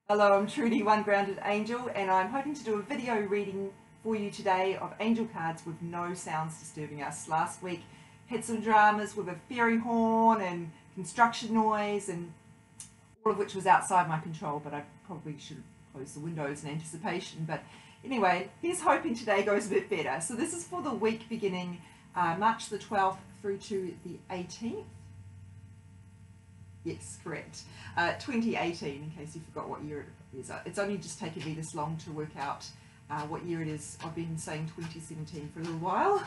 Hello, I'm Trudy, One Grounded Angel, and I'm hoping to do a video reading for you today of angel cards with no sounds disturbing us. Last week had some dramas with a fairy horn and construction noise, and all of which was outside my control, but I probably should have closed the windows in anticipation. But anyway, here's hoping today goes a bit better. So this is for the week beginning March the 12th through to the 18th. Yes, correct. 2018, in case you forgot what year it is. It's only just taken me this long to work out what year it is. I've been saying 2017 for a little while.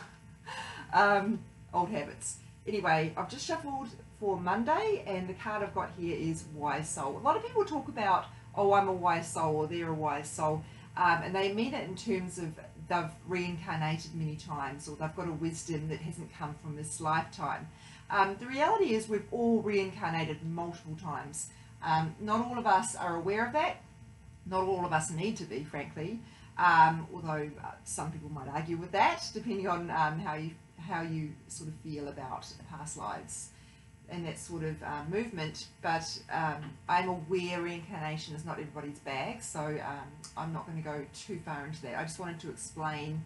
Old habits. Anyway, I've just shuffled for Monday, and the card I've got here is Wise Soul. A lot of people talk about, oh, I'm a wise soul, or they're a wise soul, and they mean it in terms of they've reincarnated many times, or they've got a wisdom that hasn't come from this lifetime. The reality is we've all reincarnated multiple times. Not all of us are aware of that. Not all of us need to be, frankly, although some people might argue with that, depending on how you sort of feel about past lives and that sort of movement. But I'm aware reincarnation is not everybody's bag, so I'm not going to go too far into that. I just wanted to explain,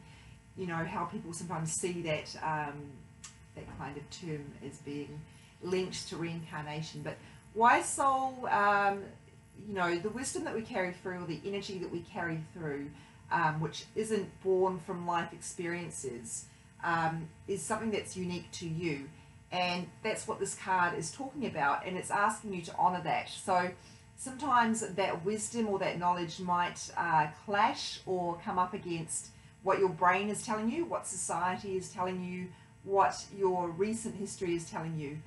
how people sometimes see that that kind of term as being linked to reincarnation. But wise soul, the wisdom that we carry through, or the energy that we carry through, which isn't born from life experiences, is something that's unique to you. And that's what this card is talking about, and it's asking you to honor that. So sometimes that wisdom or that knowledge might clash or come up against what your brain is telling you, what society is telling you, what your recent history is telling you,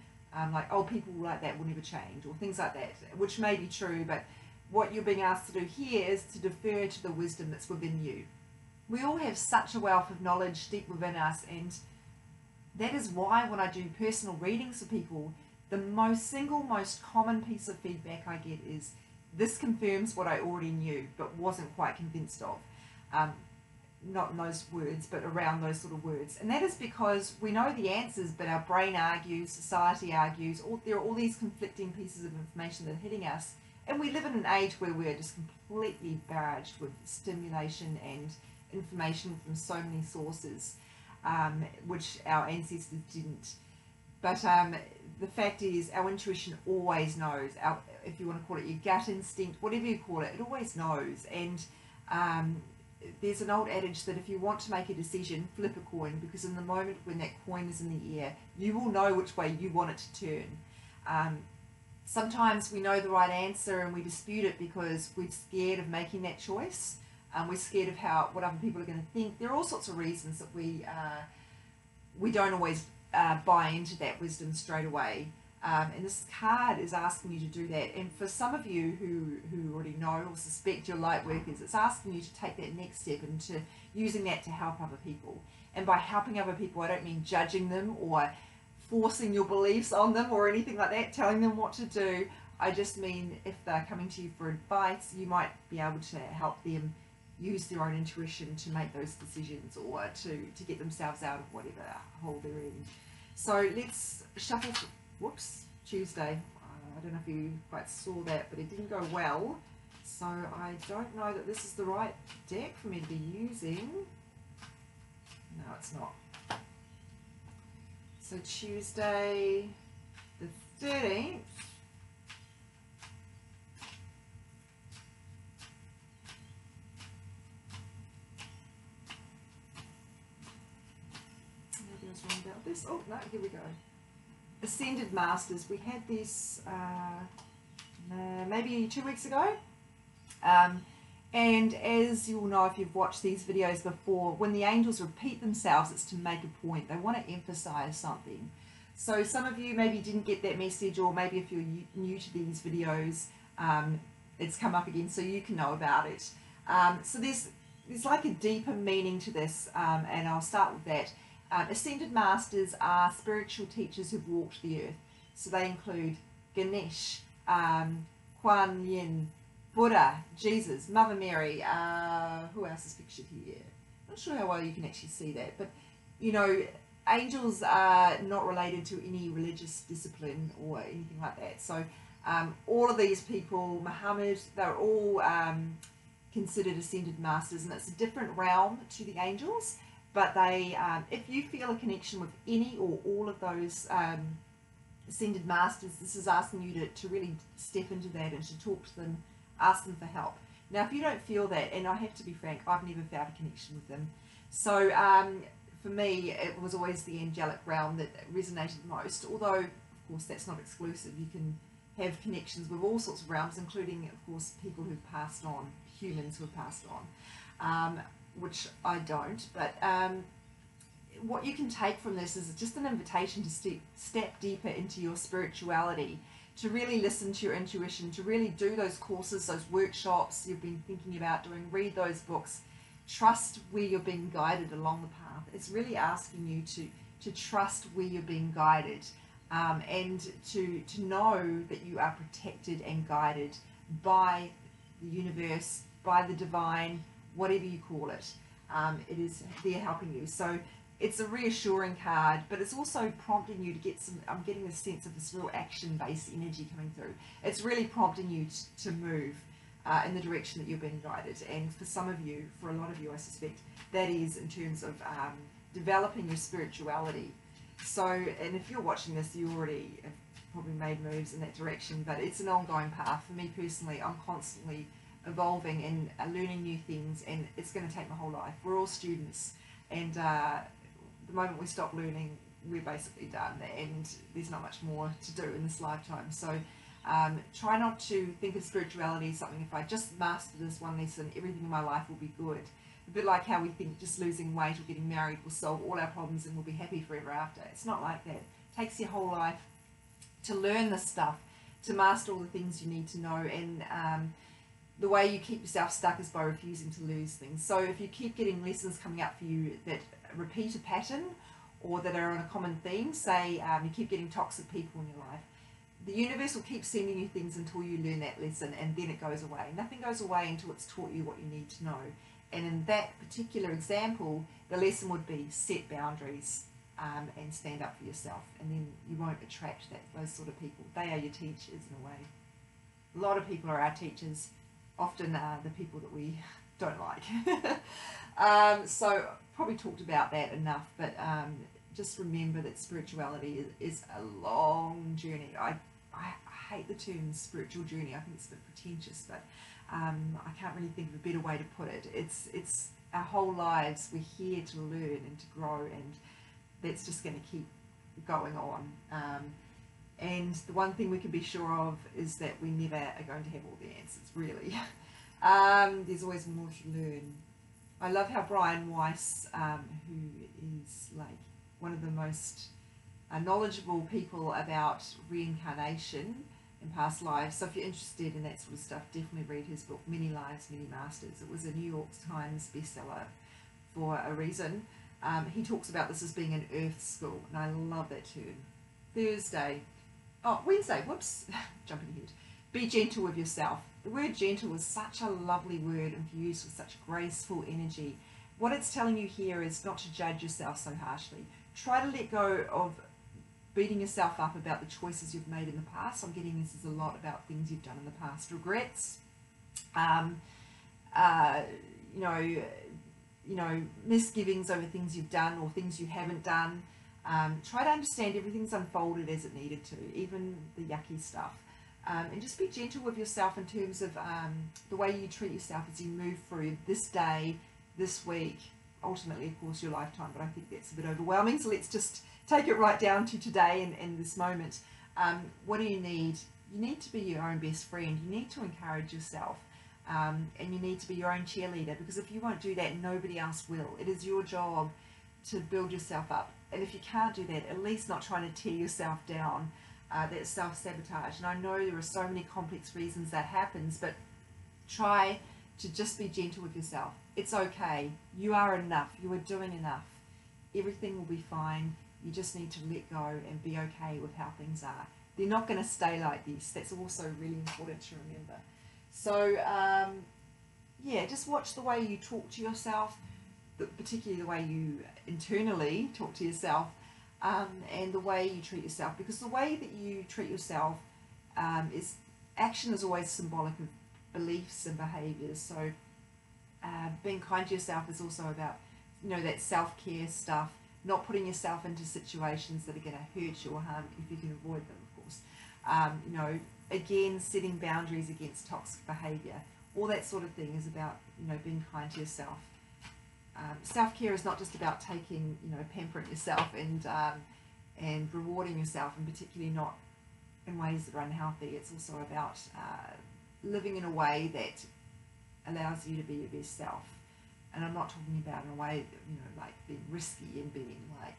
like, oh, people like that will never change, or things like that, which may be true, but what you're being asked to do here is to defer to the wisdom that's within you. We all have such a wealth of knowledge deep within us, and that is why when I do personal readings for people, the most common piece of feedback I get is, this confirms what I already knew but wasn't quite convinced of. Not in those words, but around those sort of words. And that is because we know the answers, but our brain argues, society argues, there are all these conflicting pieces of information that are hitting us. And we live in an age where we're just completely barraged with stimulation and information from so many sources, which our ancestors didn't. But the fact is, our intuition always knows. If you want to call it your gut instinct, whatever you call it, it always knows. And there's an old adage that if you want to make a decision, flip a coin, because in the moment when that coin is in the air, you will know which way you want it to turn. Sometimes we know the right answer and we dispute it because we're scared of making that choice. We're scared of what other people are going to think. There are all sorts of reasons that we don't always buy into that wisdom straight away. And this card is asking you to do that. And for some of you who already know or suspect you're light workers, it's asking you to take that next step into using that to help other people. And by helping other people, I don't mean judging them or forcing your beliefs on them or anything like that, telling them what to do. I just mean if they're coming to you for advice, you might be able to help them use their own intuition to make those decisions, or to get themselves out of whatever hole they're in. So let's shuffle. Whoops, Tuesday. I don't know if you quite saw that, but it didn't go well. So I don't know that this is the right deck for me to be using. No, it's not. So Tuesday the 13th. Maybe I was wrong about this. Oh, no, here we go. Ascended Masters. We had this maybe 2 weeks ago, and as you'll know if you've watched these videos before, when the angels repeat themselves, it's to make a point. They want to emphasize something. So some of you maybe didn't get that message, or maybe if you're new to these videos, it's come up again so you can know about it. So there's like a deeper meaning to this, and I'll start with that. Ascended Masters are spiritual teachers who've walked the earth. So they include Ganesh, Kuan Yin, Buddha, Jesus, Mother Mary, who else is pictured here? Not sure how well you can actually see that, but angels are not related to any religious discipline or anything like that. So All of these people, Muhammad, they're all considered ascended masters, and it's a different realm to the angels. But they, if you feel a connection with any or all of those ascended masters, this is asking you to really step into that and to talk to them, ask them for help. Now, if you don't feel that, and I have to be frank, I've never found a connection with them. So for me, it was always the angelic realm that resonated most, although, of course, that's not exclusive. You can have connections with all sorts of realms, including, of course, people who've passed on, humans who have passed on, which I don't. But what you can take from this is just an invitation to step deeper into your spirituality, to really listen to your intuition, to really do those courses, those workshops you've been thinking about doing, read those books, trust where you're being guided along the path. It's really asking you to trust where you're being guided, and to know that you are protected and guided by the universe, by the divine, whatever you call it. It is there helping you. So it's a reassuring card, but it's also prompting you to get some, I'm getting a sense of this real action-based energy coming through. It's really prompting you to move in the direction that you're being guided. And for some of you, for a lot of you, I suspect, that is in terms of developing your spirituality. So, and if you're watching this, you already have probably made moves in that direction, but it's an ongoing path. For me personally, I'm constantly evolving and learning new things, and it's going to take my whole life. We're all students, and the moment we stop learning, we're basically done, and there's not much more to do in this lifetime. So try not to think of spirituality as something, if I just master this one lesson, everything in my life will be good. A bit like how we think just losing weight or getting married will solve all our problems and we'll be happy forever after. It's not like that. It takes your whole life to learn this stuff, to master all the things you need to know, and the way you keep yourself stuck is by refusing to lose things. So if you keep getting lessons coming up for you that repeat a pattern or that are on a common theme, say you keep getting toxic people in your life, the universe will keep sending you things until you learn that lesson, and then it goes away. Nothing goes away until it's taught you what you need to know. And in that particular example, the lesson would be set boundaries and stand up for yourself, and then you won't attract those sort of people. They are your teachers in a way. A lot of people are our teachers, often the people that we don't like. So probably talked about that enough, but just remember that spirituality is a long journey. I hate the term spiritual journey. I think it's a bit pretentious, but I can't really think of a better way to put it. It's our whole lives. We're here to learn and to grow, and that's just going to keep going on. And the one thing we can be sure of is that we never are going to have all the answers, really. There's always more to learn. I love how Brian Weiss, who is like one of the most knowledgeable people about reincarnation and past lives. So if you're interested in that sort of stuff, definitely read his book, Many Lives, Many Masters. It was a New York Times bestseller for a reason. He talks about this as being an earth school, and I love that term. Wednesday, whoops, jumping ahead. Be gentle with yourself. The word gentle is such a lovely word infused with such graceful energy. What it's telling you here is not to judge yourself so harshly. Try to let go of beating yourself up about the choices you've made in the past. I'm getting this is a lot about things you've done in the past. Regrets, misgivings over things you've done or things you haven't done. Try to understand everything's unfolded as it needed to, even the yucky stuff. And just be gentle with yourself in terms of the way you treat yourself as you move through this day, this week, ultimately, of course, your lifetime. But I think that's a bit overwhelming. So let's just take it right down to today and this moment. What do you need? You need to be your own best friend. You need to encourage yourself. And you need to be your own cheerleader, because if you won't do that, nobody else will. It is your job to build yourself up. And if you can't do that, at least not trying to tear yourself down. That's self-sabotage. And I know there are so many complex reasons that happens, but try to just be gentle with yourself. It's okay. You are enough. You are doing enough. Everything will be fine. You just need to let go and be okay with how things are. They're not going to stay like this. That's also really important to remember. So, yeah, just watch the way you talk to yourself, particularly the way you internally talk to yourself, and the way you treat yourself, because the way that you treat yourself is action is always symbolic of beliefs and behaviours. So being kind to yourself is also about, you know, that self-care stuff, not putting yourself into situations that are going to hurt you or harm you if you can avoid them, of course. You know, again, setting boundaries against toxic behaviour. All that sort of thing is about, you know, being kind to yourself. Self-care is not just about taking, you know, pampering yourself and rewarding yourself, and particularly not in ways that are unhealthy. It's also about living in a way that allows you to be your best self. And I'm not talking about in a way that, you know, like being risky and being like,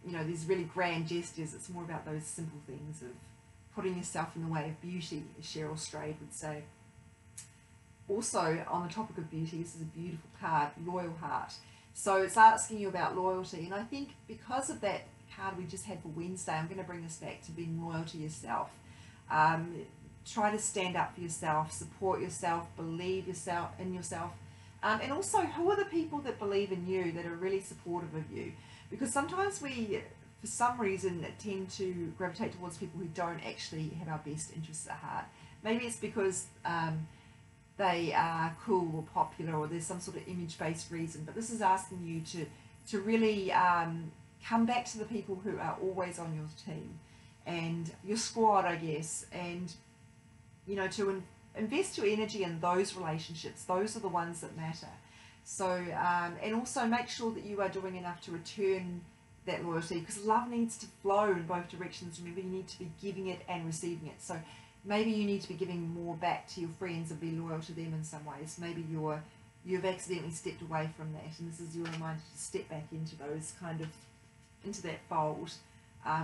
you know, these really grand gestures. It's more about those simple things of putting yourself in the way of beauty, as Cheryl Strayed would say. Also, on the topic of beauty, this is a beautiful card, Loyal Heart. So it's asking you about loyalty. And I think because of that card we just had for Wednesday, I'm going to bring this back to being loyal to yourself. Try to stand up for yourself, support yourself, believe in yourself. And also, who are the people that believe in you, that are really supportive of you? Because sometimes we, for some reason, tend to gravitate towards people who don't actually have our best interests at heart. Maybe it's because they are cool or popular, or there's some sort of image-based reason. But this is asking you to really come back to the people who are always on your team and your squad, I guess, and, you know, to invest your energy in those relationships. Those are the ones that matter. So, and also make sure that you are doing enough to return that loyalty, because love needs to flow in both directions. Remember, you need to be giving it and receiving it. So maybe you need to be giving more back to your friends and be loyal to them in some ways. Maybe you've accidentally stepped away from that, and this is your reminder to step back into those kind of, into that fold.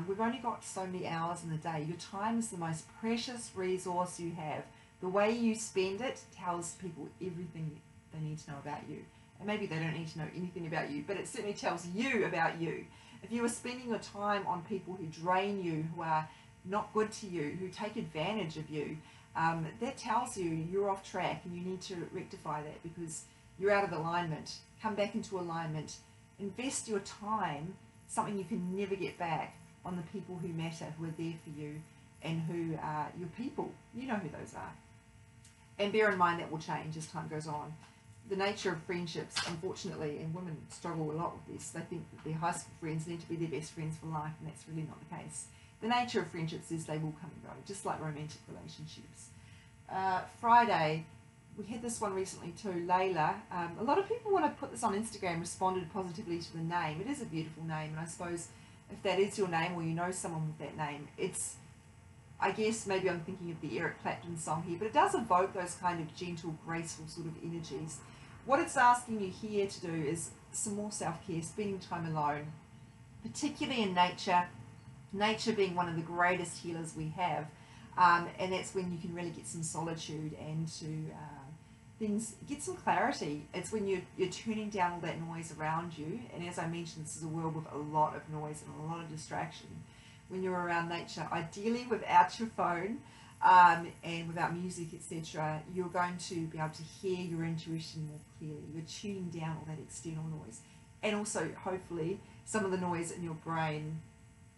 We've only got so many hours in the day. Your time is the most precious resource you have. The way you spend it tells people everything they need to know about you. And maybe they don't need to know anything about you, but it certainly tells you about you. If you are spending your time on people who drain you, who are not good to you, who take advantage of you, that tells you you're off track, and you need to rectify that because you're out of alignment. Come back into alignment. Invest your time, something you can never get back, on the people who matter, who are there for you, and who are your people. You know who those are. And bear in mind that will change as time goes on. The nature of friendships, unfortunately, and women struggle a lot with this, they think that their high school friends need to be their best friends for life, and that's really not the case. The nature of friendships is they will come and go, just like romantic relationships. Friday, we had this one recently too, Layla. A lot of people want to put this on Instagram, responded positively to the name. It is a beautiful name, and I suppose if that is your name, or you know someone with that name, it's, I guess maybe I'm thinking of the Eric Clapton song here, but it does evoke those kind of gentle, graceful sort of energies. What it's asking you here to do is some more self-care, spending time alone, particularly in nature, nature being one of the greatest healers we have, and that's when you can really get some solitude and to get some clarity. It's when you're turning down all that noise around you, and as I mentioned, this is a world with a lot of noise and a lot of distraction. When you're around nature, ideally without your phone and without music, etc., you're going to be able to hear your intuition more clearly. You're tuning down all that external noise, and also hopefully some of the noise in your brain.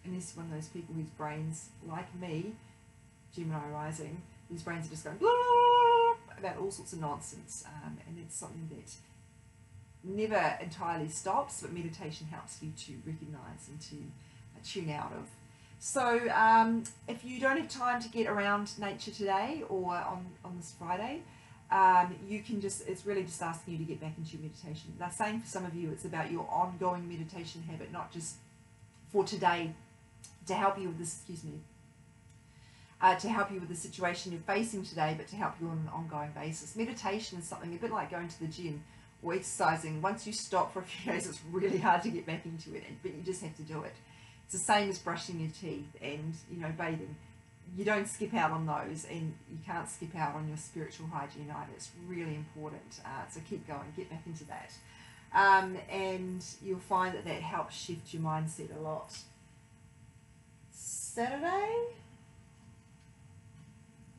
And this is one of those people whose brains, like me, Gemini rising, whose brains are just going blah, about all sorts of nonsense, and it's something that never entirely stops, but meditation helps you to recognize and to tune out of. So if you don't have time to get around nature today or on this Friday, you can just, it's really just asking you to get back into your meditation. They're saying for some of you it's about your ongoing meditation habit, not just for today, to help you with this, to help you with the situation you're facing today, but to help you on an ongoing basis. Meditation is something a bit like going to the gym or exercising. Once you stop for a few days, it's really hard to get back into it, but you just have to do it. It's the same as brushing your teeth and, you know, bathing. You don't skip out on those, and you can't skip out on your spiritual hygiene either. It's really important. So keep going, get back into that. And you'll find that that helps shift your mindset a lot. Saturday,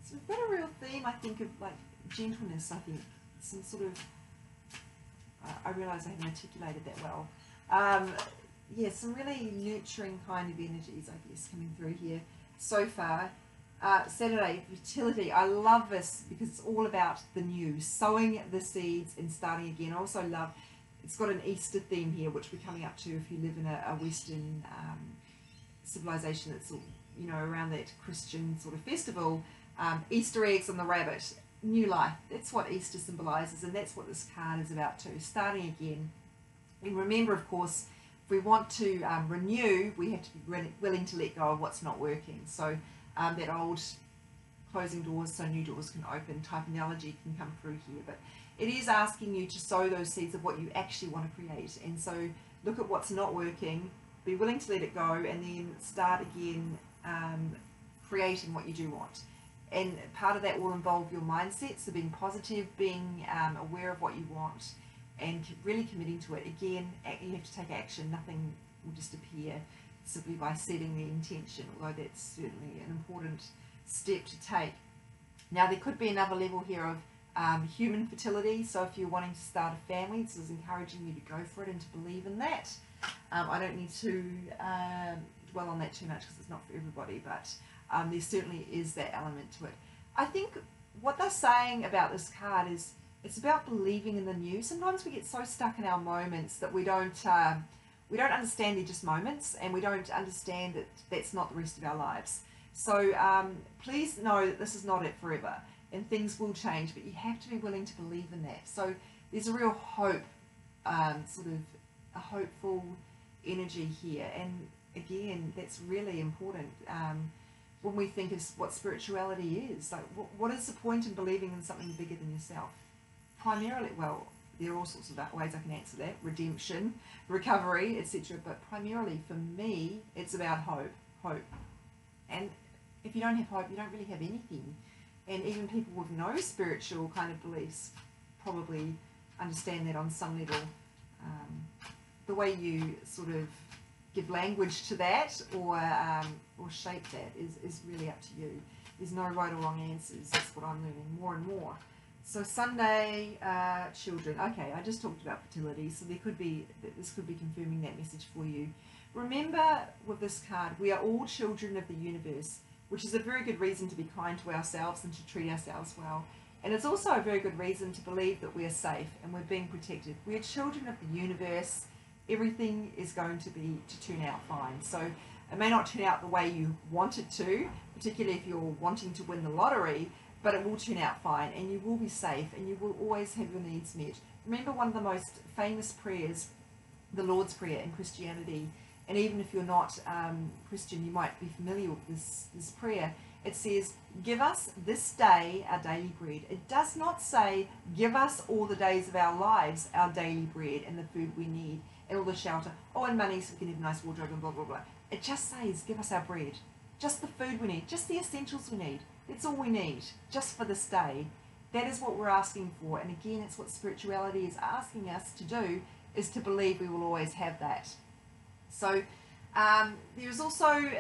so we've got a real theme, I think, of like gentleness. I think some sort of, I realise I haven't articulated that well. Yeah, some really nurturing kind of energies, I guess, coming through here so far. Saturday, fertility. I love this because it's all about the new, sowing the seeds and starting again. I also love, it's got an Easter theme here, which we're coming up to if you live in a Western civilization that's, you know, around that Christian sort of festival. Easter eggs on the rabbit, new life. That's what Easter symbolises, and that's what this card is about too, starting again. And remember, of course, if we want to renew, we have to be willing to let go of what's not working. So that old closing doors so new doors can open type analogy can come through here, but it is asking you to sow those seeds of what you actually want to create. And so look at what's not working, be willing to let it go, and then start again creating what you do want. And part of that will involve your mindset, so being positive, being aware of what you want, and really committing to it. Again, you have to take action. Nothing will just appear simply by setting the intention, although that's certainly an important step to take. Now, there could be another level here of human fertility. So if you're wanting to start a family, this is encouraging you to go for it and to believe in that. I don't need to dwell on that too much because it's not for everybody, but there certainly is that element to it. I think what they're saying about this card is it's about believing in the new. Sometimes we get so stuck in our moments that we don't understand they're just moments, and we don't understand that that's not the rest of our lives. So please know that this is not it forever, and things will change, but you have to be willing to believe in that. So there's a real hope, sort of a hopeful energy here, and again, that's really important when we think of what spirituality is. Like, what is the point in believing in something bigger than yourself? Primarily, well, there are all sorts of ways I can answer that: redemption, recovery, etc. But primarily for me, it's about hope. And if you don't have hope, you don't really have anything. And even people with no spiritual kind of beliefs probably understand that on some level. The way you sort of give language to that or shape that is really up to you. There's no right or wrong answers. That's what I'm learning more and more. So Sunday, children. Okay, I just talked about fertility, so this could be confirming that message for you. Remember with this card, we are all children of the universe, which is a very good reason to be kind to ourselves and to treat ourselves well. And it's also a very good reason to believe that we are safe and we're being protected. We are children of the universe. Everything is going to turn out fine. So it may not turn out the way you want it to, particularly if you're wanting to win the lottery, but it will turn out fine, and you will be safe, and you will always have your needs met. Remember one of the most famous prayers, the Lord's Prayer in Christianity, and even if you're not Christian, you might be familiar with this prayer. It says, "Give us this day our daily bread." It does not say, "Give us all the days of our lives our daily bread and the food we need and all the shelter, oh, and money so we can have a nice wardrobe and blah, blah, blah." It just says, "Give us our bread, just the food we need, just the essentials we need. It's all we need, just for this day." That is what we're asking for. And again, it's what spirituality is asking us to do, is to believe we will always have that. So there's also,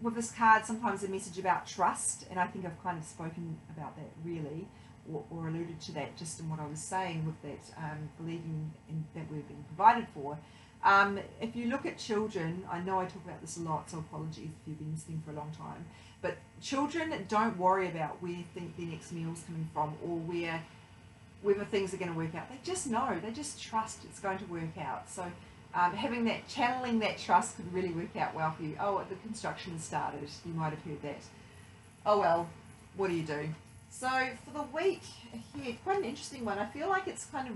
with this card, sometimes a message about trust. And I think I've kind of spoken about that really, or alluded to that just in what I was saying with that believing in that we're being provided for. If you look at children, I know I talk about this a lot, so apologies if you've been listening for a long time, but children don't worry about where they think their next meal's coming from or whether things are going to work out. They just know, they just trust it's going to work out. So channeling that trust could really work out well for you. Oh, the construction has started, you might have heard that. Oh well, what do you do? So for the week ahead, quite an interesting one. I feel like it's kind of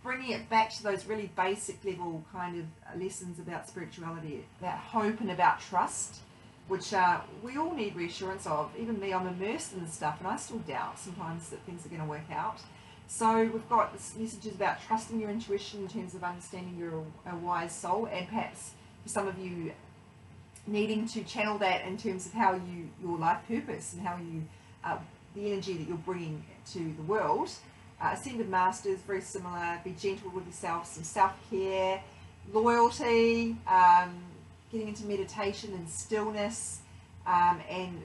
bringing it back to those really basic level kind of lessons about spirituality, about hope and about trust, which we all need reassurance of. Even me, I'm immersed in this stuff and I still doubt sometimes that things are going to work out. So we've got this messages about trusting your intuition in terms of understanding you're a wise soul, and perhaps for some of you needing to channel that in terms of how your life purpose and how you the energy that you're bringing to the world. Ascended Masters, very similar. Be gentle with yourself, some self-care, loyalty, getting into meditation and stillness, and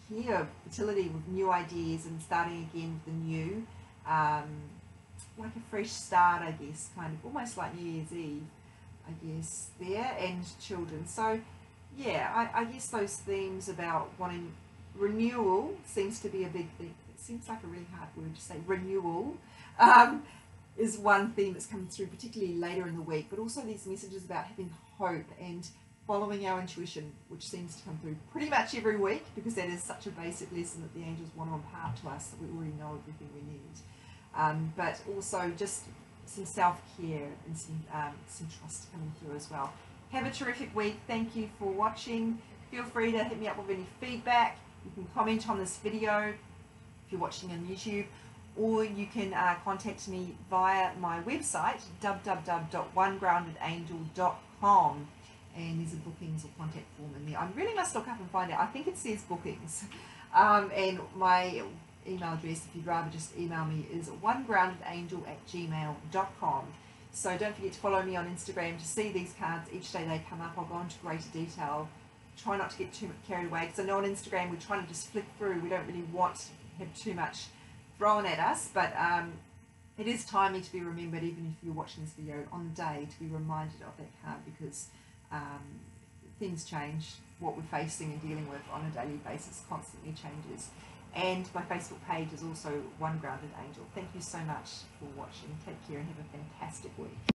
here fertility with new ideas and starting again with the new, like a fresh start, I guess, kind of almost like New Year's Eve, I guess, there, and children. So yeah, I guess those themes about wanting renewal seems to be a big thing. It seems like a really hard word to say, renewal. Is one theme that's coming through, particularly later in the week, but also these messages about having hope and following our intuition, which seems to come through pretty much every week, because that is such a basic lesson that the angels want to impart to us, that we already know everything we need. But also just some self-care and some trust coming through as well. Have a terrific week. Thank you for watching. Feel free to hit me up with any feedback. You can comment on this video if you're watching on YouTube, or you can contact me via my website, www.onegroundedangel.com, and there's a bookings or contact form in there. I really must look up and find out. I think it says bookings. And my email address, if you'd rather just email me, is onegroundedangel@gmail.com. So don't forget to follow me on Instagram to see these cards. Each day they come up, I'll go into greater detail. Try not to get too much carried away, because I know on Instagram we're trying to just flick through. We don't really want to have too much thrown at us, but it is timely to be remembered, even if you're watching this video on the day, to be reminded of that card, because things change. What we're facing and dealing with on a daily basis constantly changes. And my Facebook page is also One Grounded Angel. Thank you so much for watching. Take care and have a fantastic week.